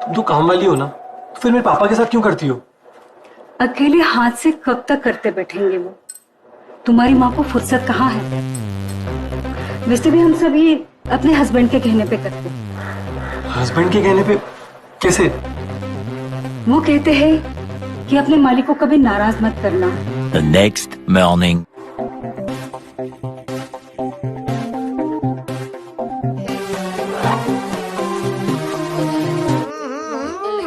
तुम तो काम वाली हो ना, तो फिर मेरे पापा के साथ क्यों करती हो? अकेले हाथ से कब तक करते बैठेंगे वो? तुम्हारी माँ को फुर्सत कहाँ है? वैसे भी हम सभी अपने हस्बैंड के कहने पे करते। हस्बैंड के कहने पे कैसे? वो कहते हैं कि अपने मालिक को कभी नाराज मत करना। The next morning.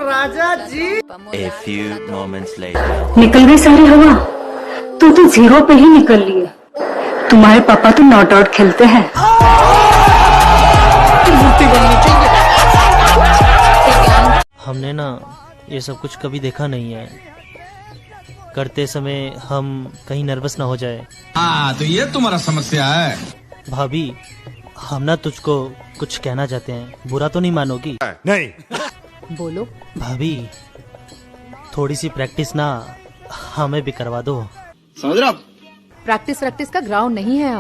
Raja ji. A few moments later. निकल गई सारी हवा, तू तो जीरो पे ही निकल लिए। तुम्हारे पापा तो नॉट आउट खेलते हैं। हमने ना ये सब कुछ कभी देखा नहीं है। करते समय हम कहीं नर्वस ना हो जाए। हाँ, तो ये तुम्हारा समस्या है। भाभी, हम ना तुझको कुछ कहना चाहते हैं, बुरा तो नहीं मानोगी? नहीं। बोलो। भाभी, थोड़ी सी प्रैक्टिस ना हमें भी करवा दो। समझ रहा? प्रैक्टिस का ग्राउंड नहीं है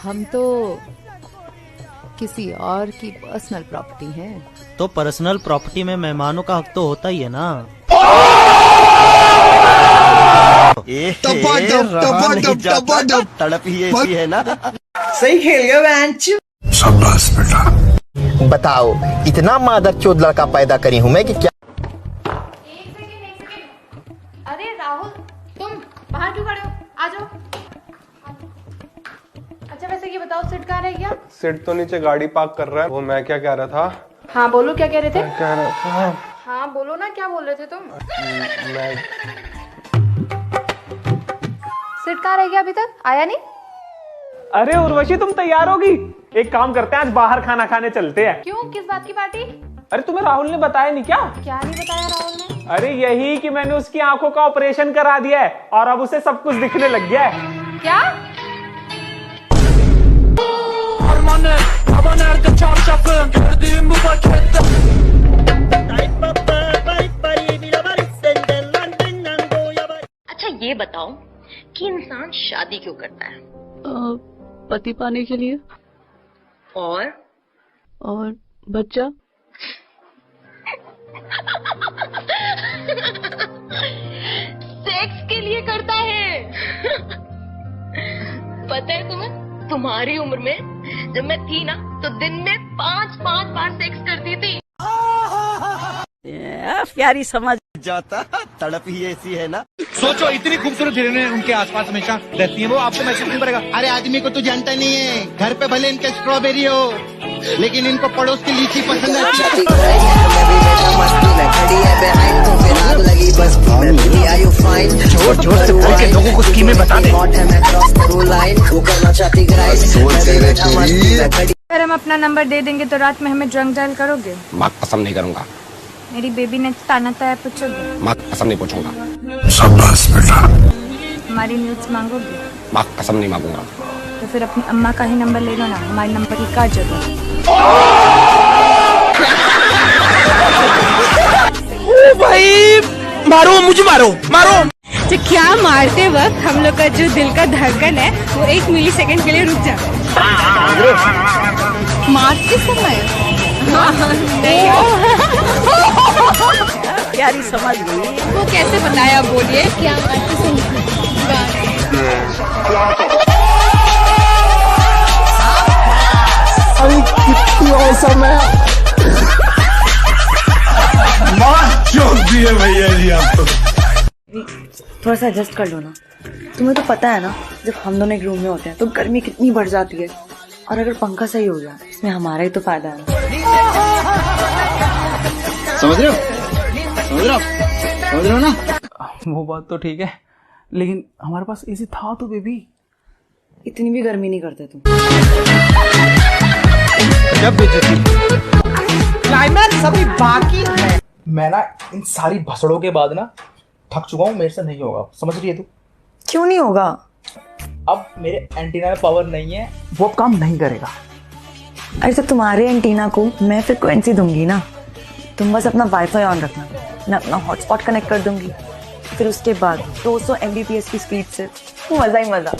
हम तो किसी और की पर्सनल प्रॉपर्टी है। तो पर्सनल प्रॉपर्टी में मेहमानों का हक तो होता ही है ना। तड़प ही ऐसी है ना। सही खेल गया बेंच। शाबाश बेटा। बताओ, इतना मादरचोद लड़का पैदा करी हूँ मैं कि क्या। अरे राहुल, तुम बाहर क्यों खड़े हो? आ जाओ। अच्छा वैसे ये बताओ, सिट कहाँ रह गया? सिट तो नीचे गाड़ी पार्क कर रहा है। वो मैं क्या कह रहा था? हाँ बोलो, क्या कह रहे थे? कह रहा था, हाँ बोलो ना, क्या बोल रहे थे तुम? मैं सिट कहाँ रह गया? अभी तक आया नहीं? अरे उर्वशी, तुम तैयार होगी? एक काम करते हैं, आज बाहर खाना खाने चलते हैं। क्यों, किस बात की पार्टी? अरे तुम्हें राहुल ने बताया नहीं क्या? क्या नहीं बताया राहुल ने? अरे यही कि मैंने उसकी आंखों का ऑपरेशन करा दिया है और अब उसे सब कुछ दिखने लग गया है। क्या? अच्छा ये बताओ कि इंसान शादी क्यों करता है? पति पाने के लिए। और बच्चा। सेक्स के लिए करता है। पता है तुम्हें, तुम्हारी उम्र में जब मैं थी ना, तो दिन में 5 बार सेक्स करती थी। प्यारी समझ जाता, तड़प ही ऐसी है ना। सोचो, इतनी खूबसूरत हिरनें उनके आसपास हमेशा रहती हैं, वो आपको महसूस नहीं करेगा। अरे आदमी को तो जानता नहीं है, घर पे भले इनके स्ट्रॉबेरी हो, लेकिन इनको पड़ोस की लीची पसंद आती है। जोर जोर से बोल के लोगों को स्कीमें बता दे। अगर हम अपना नंबर दे देंगे तो रात में हमें ड्रंक डायल करोगे? माँ कसम नहीं करूंगा। मेरी बेबी ने ताना ताया पूछोगे? माँ कसम नहीं पूछूंगा। शाबाश बेटा। हमारी न्यूज़ मांगोगे? माँ कसम नहीं मांगूंगा। तो फिर अपनी अम्मा का ही नंबर ले लो ना, हमारे नंबर की क्या जरूरत? भाई मारो, मुझे मारो। तो क्या मारते वक्त हम लोग का जो दिल का धड़कन है वो 1 मिलीसेकंड के लिए रुक जाता है। मारते समय प्यारी समझ गई। वो कैसे बताया, बोलिए क्या मारते समय? अरे कितनी औसम है। माँ चौक दिए भैया जी आपको। थोड़ा सा एडजस्ट कर लो ना। तुम्हें तो पता है ना, जब हम दोनों एक रूम में होते हैं तो गर्मी कितनी बढ़ जाती है, और अगर पंखा सही हो जाए इसमें हमारा ही तो फायदा है। समझ रहे हो ना? वो बात तो ठीक है, लेकिन हमारे पास एसी था तो बेबी। इतनी भी गर्मी नहीं करते तुम। जब क्लाइमैक्स अभी बाकी है। मैं ना इन सारी भसड़ों के बाद ना थक चुका हूँ, मेरे से नहीं होगा। समझ रही है तू? क्यों नहीं होगा? अब मेरे एंटीना में पावर नहीं है, वो अब काम नहीं करेगा। अरे तो तुम्हारे एंटीना को मैं फ्रिक्वेंसी दूंगी ना, तुम बस अपना वाईफाई ऑन रखना, मैं अपना हॉटस्पॉट कनेक्ट कर दूंगी, फिर उसके बाद 200 Mbps की स्पीड से मजा ही मजा।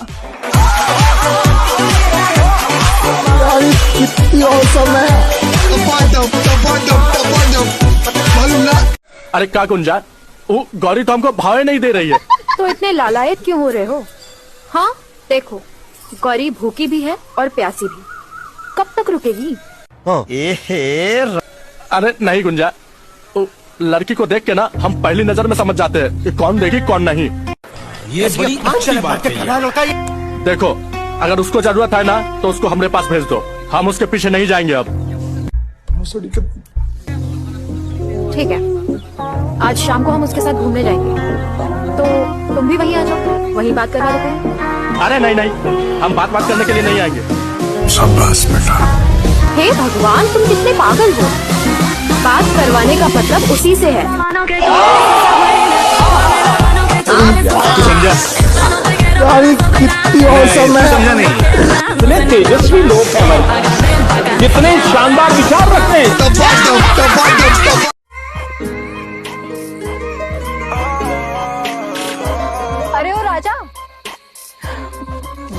कितनी औसम है। अरे क्या गुंजा, वो गौरी तो हमको भाव नहीं दे रही है। तो इतने लालायत क्यों हो रहे हो? हाँ देखो, गौरी भूखी भी है और प्यासी भी, कब तक रुकेगी? अरे नहीं गुंजा, वो लड़की को देख के ना हम पहली नजर में समझ जाते हैं कि कौन देगी कौन नहीं। ये बड़ी अच्छी बात है। देखो, अगर उसको जरूरत है ना तो उसको हमारे पास भेज दो, हम उसके पीछे नहीं जाएंगे अब। ठीक है, आज शाम को हम उसके साथ घूमने जाएंगे, तो तुम भी वहीं आ जाओ, वहीं बात करवा देते हैं। अरे नहीं नहीं, हम बात करने के लिए नहीं आएंगे। शाबाश बेटा। हे भगवान, तुम कितने पागल हो। बात करवाने का मतलब उसी से है। कितनी औसम है। इतने तेजस्वी लोग हैं हमारे पास, कितने शानदार विचार रखते हैं। अरे ओ राजा,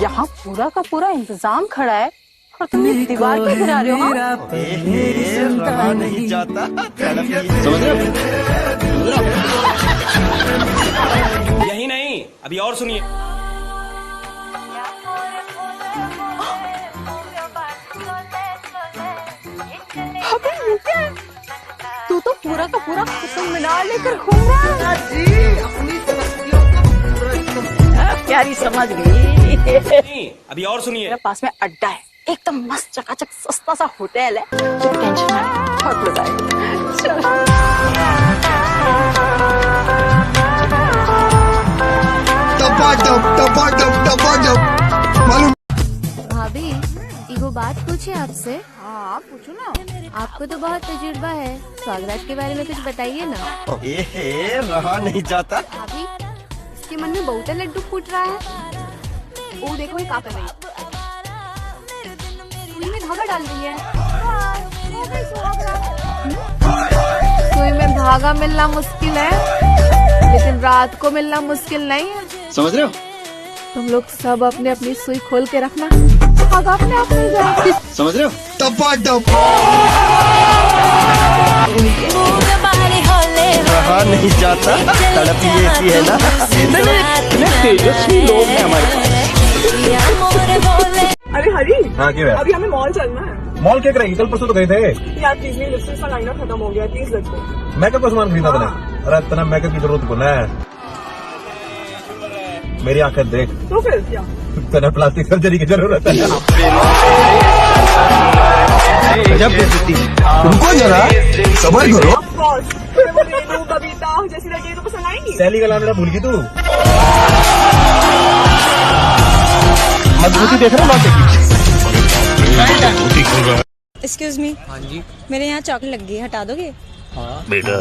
यहाँ पूरा का पूरा इंतजाम खड़ा है और तुम इस दीवार पे गिरा रहे हो। रहा नहीं जाता, तड़प ही समझ रहे हो? यही नहीं, अभी और सुनिए। तू तो पूरा का पूरा कुतुब मीनार लेकर घूम रहा है। प्यारी समझ गई। अभी और सुनिए। मेरे पास में अड्डा है, एकदम मस्त चकाचक सस्ता सा होटल है, तो टेंशन ना, बहुत मजा आएगा। चलो। भाभी, एगो बात पूछे आपसे? हाँ पूछो ना। आपको तो बहुत तजुर्बा है, स्वागराज के बारे में कुछ बताइए ना। रहा नहीं जाता। भाभी, इसके मन में बहुत लड्डू फूट रहा है। वो देखो ये क्या कर रही है, सुई में धागा डाल रही है। सुई में धागा मिलना मुश्किल है, लेकिन रात को मिलना मुश्किल नहीं है। समझ रहे हो? तुम लोग सब अपने अपनी सुई खोल के रखना, धागा अपने आप मिल जाएगा। समझ रहे हो? रहा नहीं जाता, तड़प ही ऐसी है ना। इतने तेजस्वी लोग हैं हमारे पास। अरे हरी, हाँ क्यों है? अभी हमें मॉल चलना है। मॉल क्या करेंगी? कल परसों तो गए थे यार, प्लीज मेरी लिपस्टिक का लाइनर खत्म हो गया, प्लीज रख दो। मेकअप का सामान खरीदा तूने? अरे इतना मेकअप की जरूरत को है? मेरी आंखें देख। तो फिर क्या? तेरा प्लास्टिक सर्जरी की जरूरत है। तुमको जरा सबर करो। कविता जैसी लड़की तो पसंद आएंगी। सैली का नाम लेना भूल गई तू। मजबूती देख रहे हो? Excuse me. हाँ जी। मेरे यहाँ चॉकलेट लग गई है, हटा दोगे? हाँ। बेटा,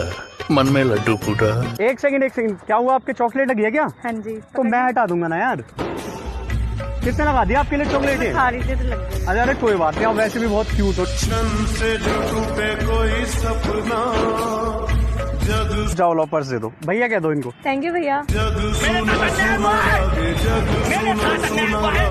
मन में लड्डू फूटा। एक सेकंड, क्या हुआ? आपके चॉकलेट लगी है क्या? हाँ जी। तो मैं हटा दूंगा ना यार। किसने लगा दिया आपके लिए चॉकलेट? सारी से तो लग गई। अरे कोई बात नहीं, आप वैसे भी बहुत क्यूट हो। जाओ लो, पर्स दे दो। भैया कह दो इनको। थैंक यू भैया।